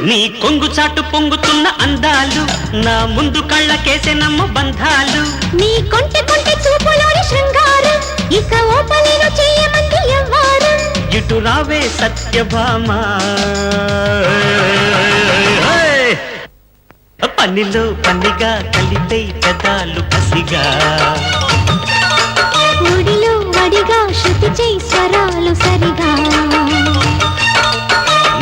నీ కొంగు చాటు పొంగుతున్న అందాలు నా ముందు కళ్ళకేసెనమ్మ బంధాలు నీ కొంటె కొంటె చూపులోని శృంగారం ఇక ఓపలేను చేయమంది ఎవ్వారు ఇటు రావే సత్యభామ పనిలో పనిగా కలిపే పెదాలు కసిగా ఒడిలో వడిగా శృతి చేయి స్వరాలు సరిగా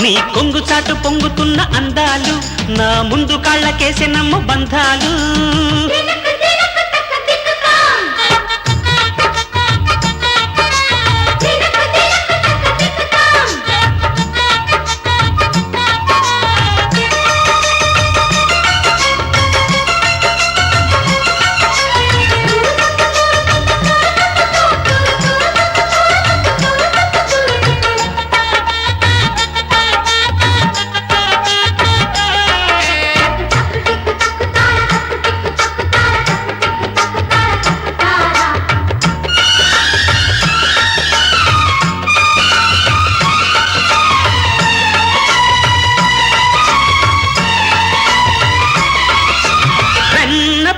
నీ కొంగు చాటు పొంగుతున్న అందాలు నా ముందు కాళ్ళకేసెనమ్మ బంధాలు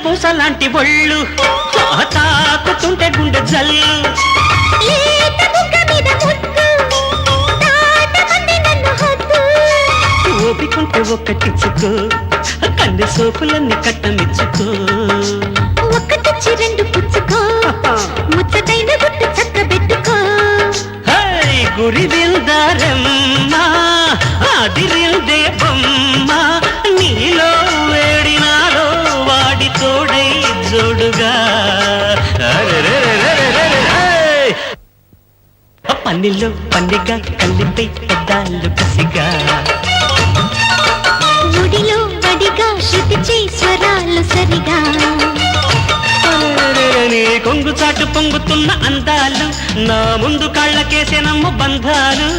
పూసలాంటి ఒళ్ళు తాకుతుంటే గుండె జల్లు ఓపికంటే ఒక్కటిచ్చుకో కన్నె సోపులన్నీ కట్టమిచ్చుకో ఒక్కటిచ్చి రెండు పుచ్చుకో ముచ్చటైన గుట్టు చక్క పెట్టుకో గురి దిల్దారమ్మా అదిరిందే బొమ్మ నీలో వేడినాలో వాడి తోడై జోడుగా పన్నీలో పన్నీగా కలిపే పెద్దాలు కసిగా ఒడిలో వడిగా శృతి చేయి స్వరాలు సరిగా నీ కొంగు చాటు పొంగుతున్న అందాలు నా ముందు కాళ్ళకేసెనమ్మ బంధాలు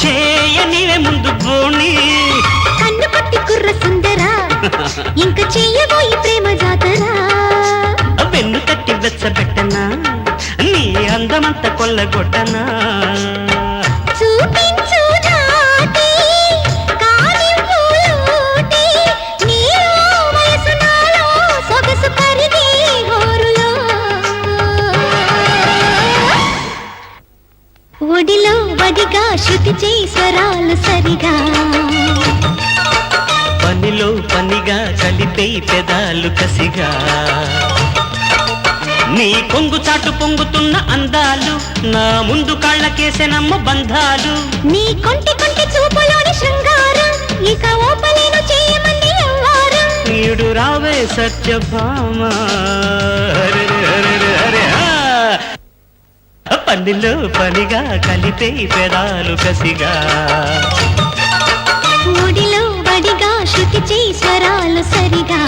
చేయనివే ముందు బోణి కన్ను పట్టి కుర్ర సుందరా ఇంక చెయ్యబోయి ప్రేమ జాతరా వెన్ను తట్టి వెచ్చబెట్టనా నీ అందమంత కొల్లగొట్టనా చూపించు నాటి కాలింపులోటి నీలో వయసు నాలో సొగసు పరిగి హోరులో ఒడిలో వడిగా శృతి చేయి స్వరాలు సరిగా పనిలో పనిగా కలిపే పెదాలు కసిగా నీ కొంగు చాటు పొంగుతున్న అందాలు నా ముందు కాళ్ళకేసెనమ్మ బంధాలు నీ కొంటి కొంటి చూపులోని శృంగారం ఇక ఓపలేను చేయమంది ఎవ్వారు నీడు రావే సత్యభామ పనిలో పనిగా కలిపే పెదాలు కసిగా ఒడిలో వడిగా శృతి చేయి స్వరాలు సరిగా